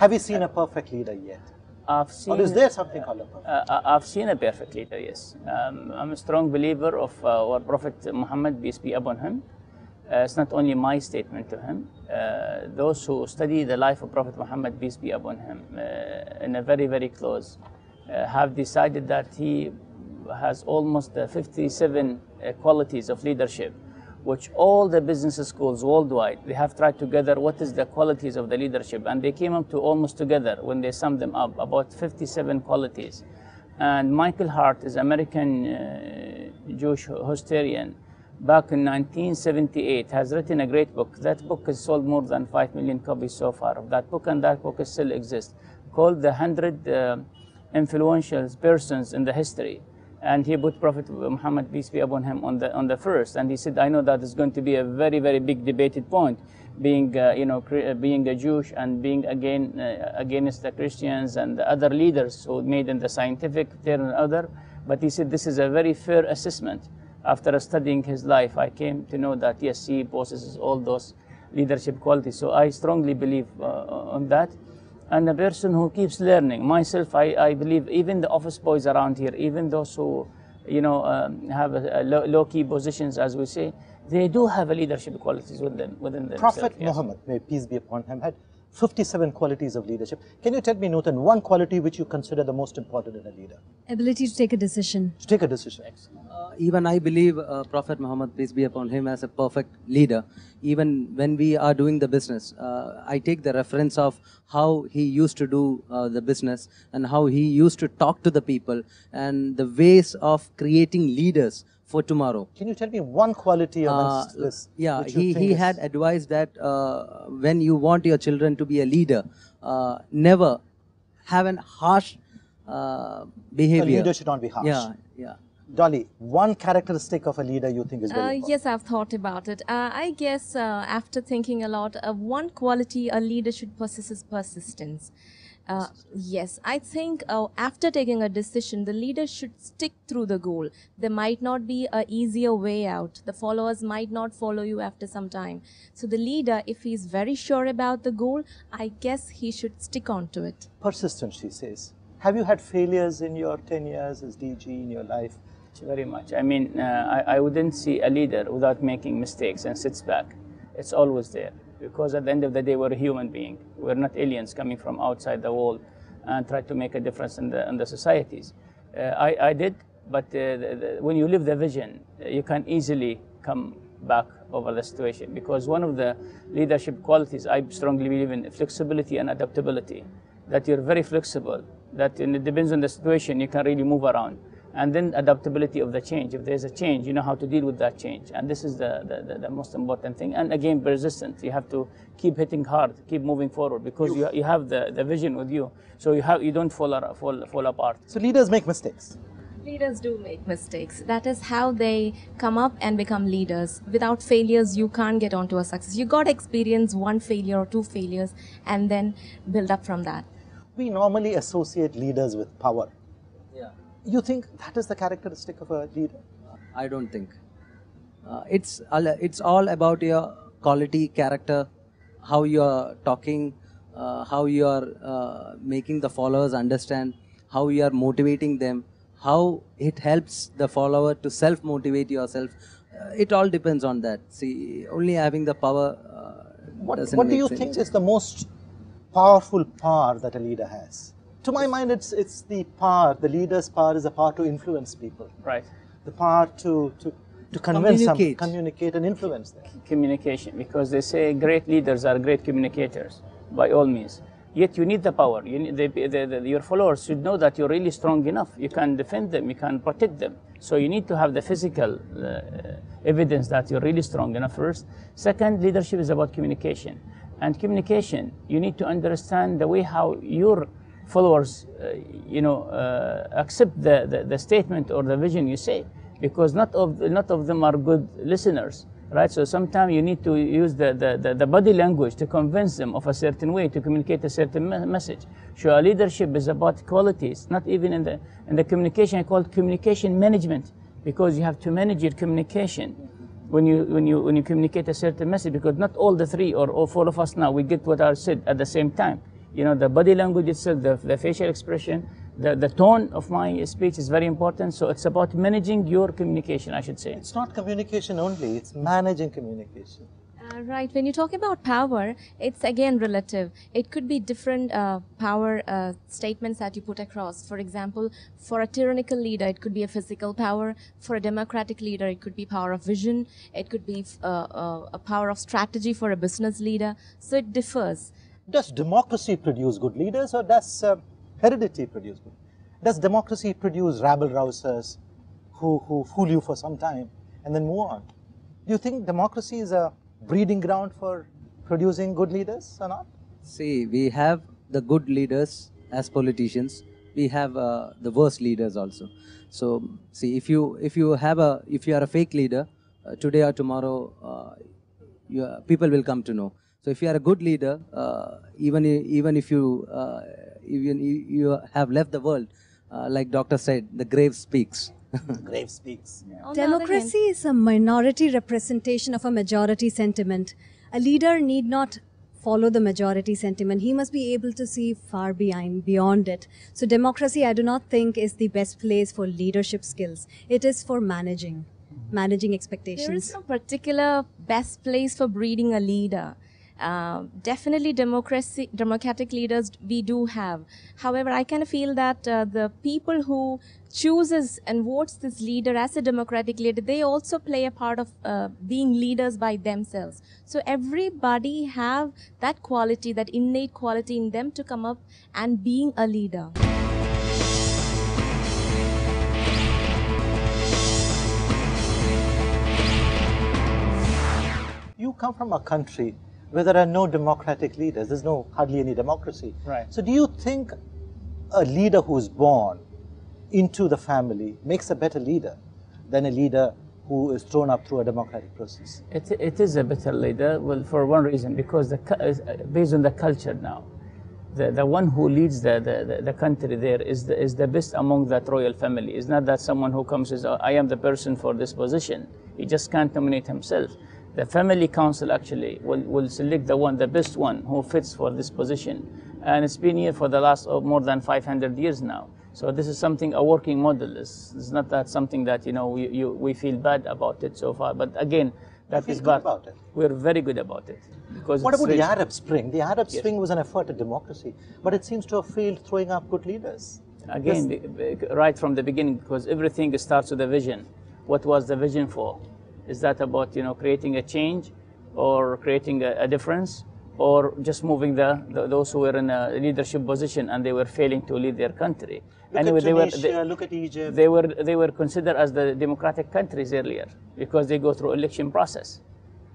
Have you seen a perfect leader yet? Or is there something called a perfect I've seen a perfect leader, yes. I'm a strong believer of our Prophet Muhammad, peace be upon him. It's not only my statement to him. Those who study the life of Prophet Muhammad, peace be upon him, in a very, very close, have decided that he has almost 57 qualities of leadership, which all the business schools worldwide, they have tried together what is the qualities of the leadership, and they came up to almost together when they summed them up, about 57 qualities. And Michael Hart is American Jewish historian, back in 1978, has written a great book. That book has sold more than 5 million copies so far of that book, and that book still exists, called The 100 Influential Persons in the History. And he put Prophet Muhammad, peace be upon him, on the first. And he said, I know that is going to be a very, very big debated point, being being a Jewish and being against the Christians and the other leaders who made in the scientific term and other. But he said this is a very fair assessment. After studying his life, I came to know that yes, he possesses all those leadership qualities. So I strongly believe on that. And a person who keeps learning. Myself, I believe even the office boys around here, even those who, have low-key positions, as we say, they do have a leadership qualities within themselves. Prophet Muhammad, may peace be upon him, had 57 qualities of leadership. Can you tell me, Nutan, one quality which you consider the most important in a leader? Ability to take a decision. To take a decision. Even I believe Prophet Muhammad, peace be upon him, as a perfect leader. Even when we are doing the business, I take the reference of how he used to do the business and how he used to talk to the people and the ways of creating leaders for tomorrow. Can you tell me one quality amongst this? Yeah, he had advised that when you want your children to be a leader, never have an harsh behavior. A leader should not be harsh. Yeah. Dolly, one characteristic of a leader you think is very important? Yes, I've thought about it. I guess after thinking a lot, one quality a leader should possess is persistence. Yes, I think after taking a decision, the leader should stick through the goal. There might not be an easier way out. The followers might not follow you after some time. So the leader, if he's very sure about the goal, I guess he should stick on to it. Persistence, she says. Have you had failures in your 10 years as DG in your life? Very much. I mean, I wouldn't see a leader without making mistakes and sits back. It's always there. Because at the end of the day, we're a human being. We're not aliens coming from outside the world and try to make a difference in the societies. I did, but when you live the vision, you can easily come back over the situation. Because one of the leadership qualities I strongly believe in, flexibility and adaptability. That you're very flexible, that it depends on the situation, you can really move around. And then adaptability of the change. If there's a change, you know how to deal with that change. And this is the most important thing. And again, persistence. You have to keep hitting hard, keep moving forward, because you have the vision with you. So you don't fall apart. So leaders make mistakes. Leaders do make mistakes. That is how they come up and become leaders. Without failures, you can't get onto a success. You got to experience one failure or two failures and then build up from that. We normally associate leaders with power. Yeah. You think that is the characteristic of a leader? I don't think. It's all about your quality, character, how you are talking, how you are making the followers understand, how you are motivating them, how it helps the follower to self-motivate yourself. It all depends on that. See, only having the power doesn't What do make you sense. think is the most powerful power that a leader has? To my mind, it's the power. The leader's power is the power to influence people. Right. The power to convince them, Communicate. Communicate and influence them. Communication, because they say great leaders are great communicators, by all means. Yet you need the power. You need your followers should know that you're really strong enough. You can defend them, you can protect them. So you need to have the physical evidence that you're really strong enough first. Second, leadership is about communication. And communication, you need to understand the way how your followers, accept the statement or the vision you say, because not of them are good listeners, right? So sometimes you need to use the body language to convince them of a certain way to communicate a certain message. So leadership is about qualities, not even in the communication. I call it communication management, because you have to manage your communication when you communicate a certain message, because not all the three or all four of us now we get what I said at the same time. You know, the body language itself, the facial expression, the tone of my speech is very important. So it's about managing your communication, I should say. It's not communication only, it's managing communication. Right. When you talk about power, it's again relative. It could be different power statements that you put across. For example, for a tyrannical leader, it could be a physical power. For a democratic leader, it could be power of vision. It could be a power of strategy for a business leader. So it differs. Does democracy produce good leaders, or does heredity produce good? Does democracy produce rabble-rousers who fool you for some time and then move on? Do you think democracy is a breeding ground for producing good leaders or not? See, we have the good leaders as politicians. We have the worst leaders also. So, see, if you are a fake leader, today or tomorrow, people will come to know. So, if you are a good leader, even if you have left the world, like doctor said, the grave speaks. Grave speaks. Yeah. On the other hand- Democracy is a minority representation of a majority sentiment. A leader need not follow the majority sentiment. He must be able to see far beyond it. So democracy, I do not think, is the best place for leadership skills. It is for managing expectations. There is no particular best place for breeding a leader. Definitely democratic leaders we do have. However, I kind of feel that the people who chooses and votes this leader as a democratic leader, they also play a part of being leaders by themselves. So everybody have that quality, that innate quality in them to come up and being a leader. You come from a country where there are no democratic leaders. There's hardly any democracy. Right. So do you think a leader who's born into the family makes a better leader than a leader who is thrown up through a democratic process? It is a better leader, well, for one reason, because based on the culture now, the one who leads the country there is the best among that royal family. It's not that someone who comes and says, oh, I am the person for this position. He just can't nominate himself. The family council actually will select the best one who fits for this position. And it's been here for the last more than 500 years now. So this is something, a working model. It's not that something that, we feel bad about it so far. But again, that is bad. About it. We're very good about it. Because What about rich. the Arab Spring? The Arab Spring was an effort at democracy, but it seems to have failed throwing up good leaders. Again, right from the beginning, because everything starts with a vision. What was the vision for? Is that about creating a change, or creating a difference, or just moving those who were in a leadership position and they were failing to lead their country? Look at Tunisia, look at Egypt. They were considered as the democratic countries earlier because they go through election process,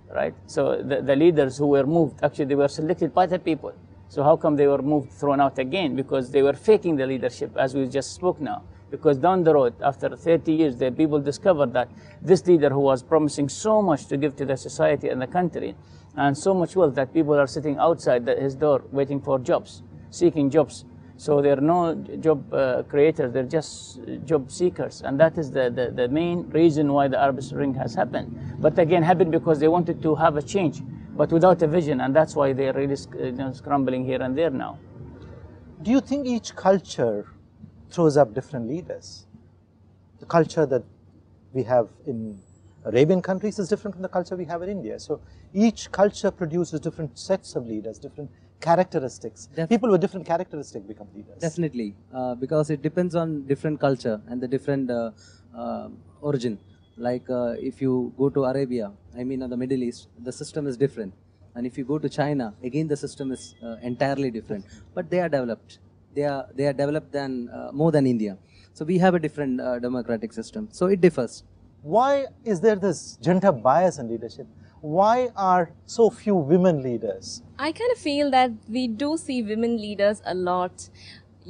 right? So the leaders who were moved, actually they were selected by the people. So how come they were thrown out again? Because they were faking the leadership, as we just spoke now. Because down the road, after 30 years, the people discovered that this leader who was promising so much to give to the society and the country, and so much wealth, that people are sitting outside his door waiting for jobs, seeking jobs. So they're no job creators, they're just job seekers. And that is the main reason why the Arab Spring has happened. But again, happened because they wanted to have a change, but without a vision, and that's why they're really scrambling here and there now. Do you think each culture throws up different leaders? The culture that we have in Arabian countries is different from the culture we have in India. So each culture produces different sets of leaders, different characteristics. People with different characteristics become leaders. Definitely, because it depends on different culture and the different origin. Like if you go to Arabia, the Middle East, the system is different. And if you go to China, again the system is entirely different. But they are developed. They are developed more than India. So we have a different democratic system. So it differs. Why is there this gender bias in leadership? Why are so few women leaders? I kind of feel that we do see women leaders a lot.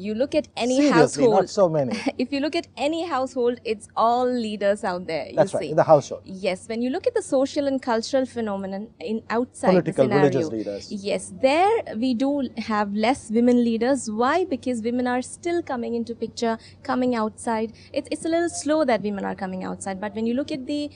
You look at any Seriously, household. not so many. If you look at any household, it's all leaders out there. That's you right, see. in the household. Yes, when you look at the social and cultural phenomenon in outside Political, the scenario, religious leaders. yes, there we do have less women leaders. Why? Because women are still coming into picture, coming outside. It's a little slow that women are coming outside. But when you look at the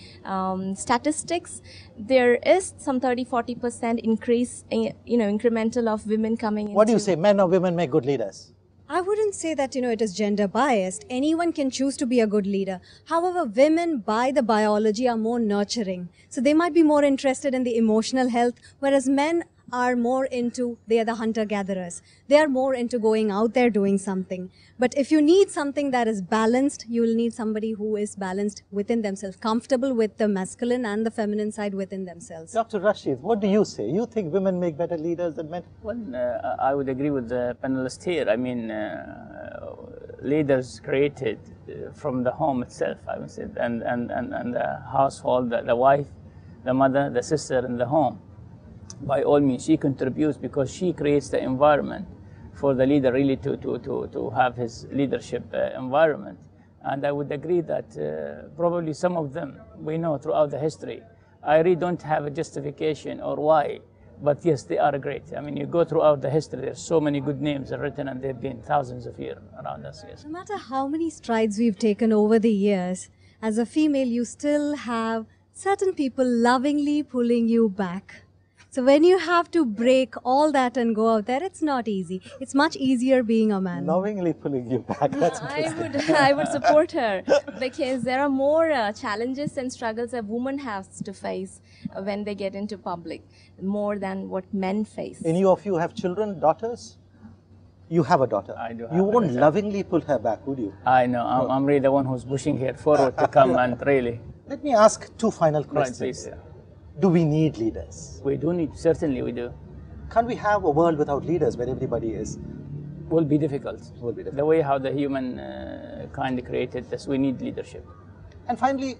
statistics, there is some 30-40% increase, incremental of women coming. What do you say, men or women make good leaders? I wouldn't say that, it is gender biased. Anyone can choose to be a good leader. However, women by the biology are more nurturing. So they might be more interested in the emotional health, whereas men are more into, they are the hunter-gatherers. They are more into going out there doing something. But if you need something that is balanced, you will need somebody who is balanced within themselves, comfortable with the masculine and the feminine side within themselves. Dr. Rashid, what do you say? You think women make better leaders than men? Well, I would agree with the panelist here. I mean, leaders created from the home itself, I would say, and the household, the wife, the mother, the sister in the home. By all means, she contributes because she creates the environment for the leader really to have his leadership environment. And I would agree that probably some of them, we know throughout the history, I really don't have a justification or why, but yes, they are great. I mean, you go throughout the history, there's so many good names are written and they've been thousands of years around us, yes. No matter how many strides we've taken over the years, as a female, you still have certain people lovingly pulling you back. So when you have to break all that and go out there, it's not easy. It's much easier being a man. Lovingly pulling you back, that's interesting. I would support her because there are more challenges and struggles a woman has to face when they get into public, more than what men face. Any of you have children, daughters? You have a daughter. I do have You a won't daughter. lovingly pull her back, would you? I know, I'm really the one who's pushing her forward to come and really. Let me ask two final Right, questions. please. Do we need leaders? We do need, certainly we do. Can't we have a world without leaders where everybody is? Will be difficult. Will be difficult. The way how the human kind created this, we need leadership. And finally,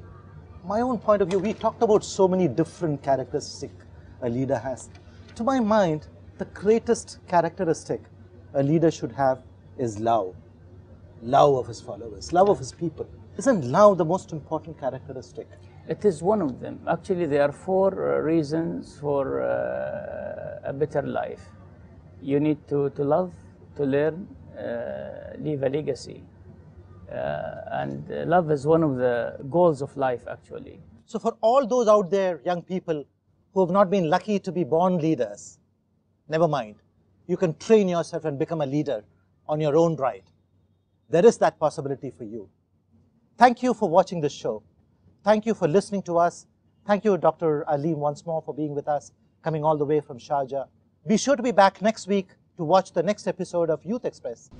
my own point of view, we talked about so many different characteristics a leader has. To my mind, the greatest characteristic a leader should have is love. Love of his followers, love of his people. Isn't love the most important characteristic? It is one of them. Actually, there are four reasons for a better life. You need to love, to learn, leave a legacy. And love is one of the goals of life, actually. So for all those out there, young people who have not been lucky to be born leaders, never mind. You can train yourself and become a leader on your own right. There is that possibility for you. Thank you for watching this show. Thank you for listening to us. Thank you, Dr. Aleem, once more for being with us, coming all the way from Sharjah. Be sure to be back next week to watch the next episode of Youth Xpress.